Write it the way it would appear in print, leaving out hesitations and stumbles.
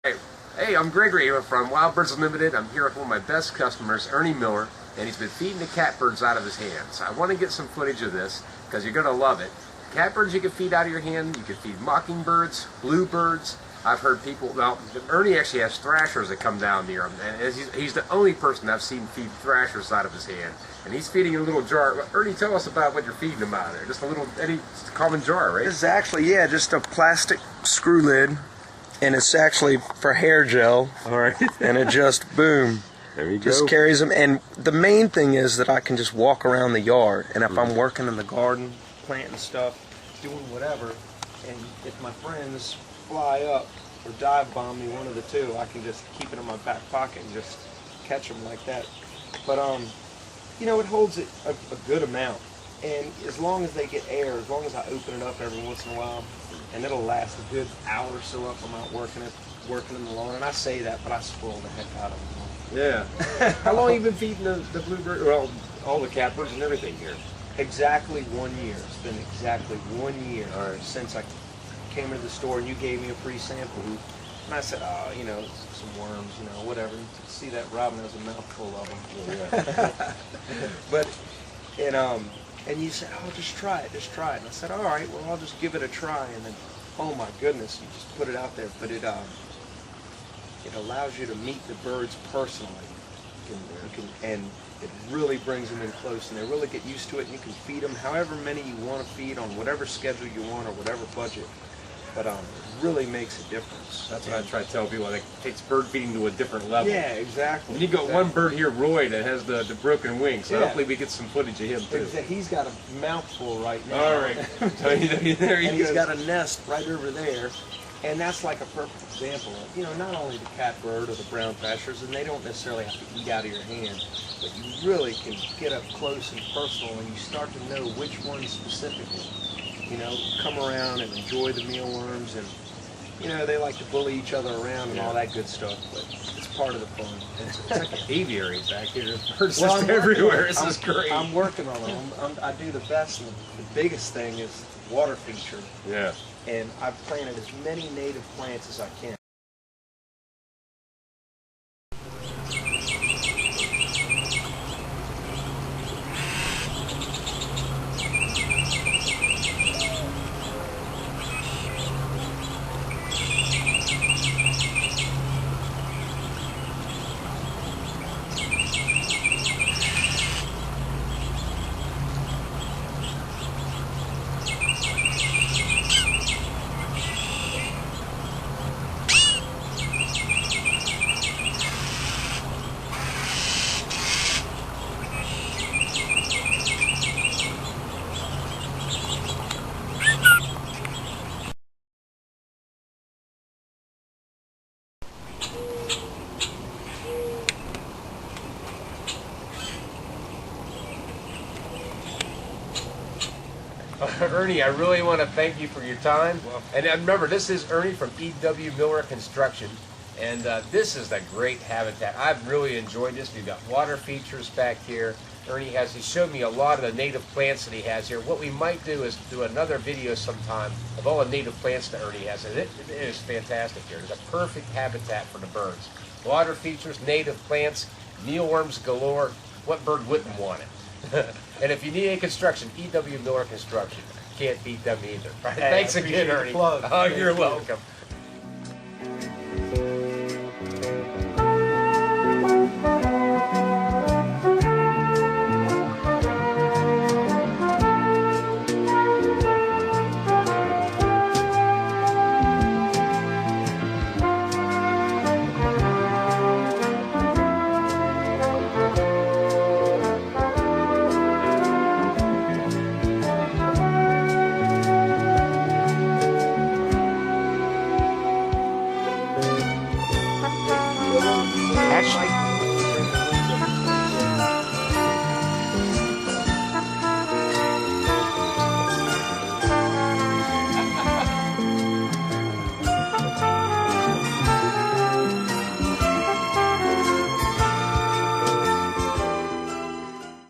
Hey, I'm Gregory from Wild Birds Unlimited. I'm here with one of my best customers, Ernie Miller, and he's been feeding the catbirds out of his hands. I want to get some footage of this because you're going to love it. Catbirds you can feed out of your hand. You can feed mockingbirds, bluebirds. I've heard people, well, Ernie actually has thrashers that come down near him, and he's the only person I've seen feed thrashers out of his hand. And he's feeding in a little jar. Ernie, tell us about what you're feeding them out of there. Just a little, any common jar, right? This is actually, yeah, just a plastic screw lid. And it's actually for hair gel. All right. And it just, boom. There you go. Just carries them. And the main thing is that I can just walk around the yard. And if I'm working in the garden, planting stuff, doing whatever, and if my friends fly up or dive bomb me, one of the two, I can just keep it in my back pocket and just catch them like that. But, you know, it holds it a good amount. And as long as they get air, as long as I open it up every once in a while, and it'll last a good hour or so up. I'm out working in the lawn, and I say that, but I spoil the heck out of them. Yeah. How long have you been feeding the bluebird, well, all the catbirds and everything here? Exactly 1 year. It's been exactly 1 year since I came into the store, and you gave me a free sample. And I said, oh, you know, some worms, you know, whatever. You see that Robin has a mouthful of them. Yeah. But, and you said, oh, just try it. And I said, all right, well, I'll just give it a try. And then, oh my goodness, you just put it out there. But it allows you to meet the birds personally. And it really brings them in close, and they really get used to it. And you can feed them however many you want to feed on whatever schedule you want or whatever budget. But it really makes a difference. That's what I try to tell people. It takes bird feeding to a different level. Yeah, exactly. And you got one bird here, Roy, that has the broken wings. So hopefully we get some footage of him too. He's got a mouthful right now. All right. There he and goes. he's got a nest right over there. And that's like a perfect example of, you know, not only the catbird or the brown thrashers, and they don't necessarily have to eat out of your hand, but you really can get up close and personal, and you start to know which ones specifically, you know, come around and enjoy the mealworms, and, you know, they like to bully each other around and all that good stuff, but it's part of the fun. It's like an aviary back here. There's birds just everywhere. This is great. I'm working on them. I do the best, and the biggest thing is water feature. Yeah. And I've planted as many native plants as I can. Ernie, I really want to thank you for your time. And remember, this is Ernie from E.W. Miller Construction. And this is a great habitat. I've really enjoyed this. We've got water features back here. Ernie he showed me a lot of the native plants that he has here. What we might do is do another video sometime of all the native plants that Ernie has. And it is fantastic here. It's a perfect habitat for the birds. Water features, native plants, mealworms galore. What bird wouldn't want it? And if you need any construction, E.W. Miller Construction. Can't beat them either. Right? Hey, Thanks again, Ernie. Plug. Oh, you're welcome.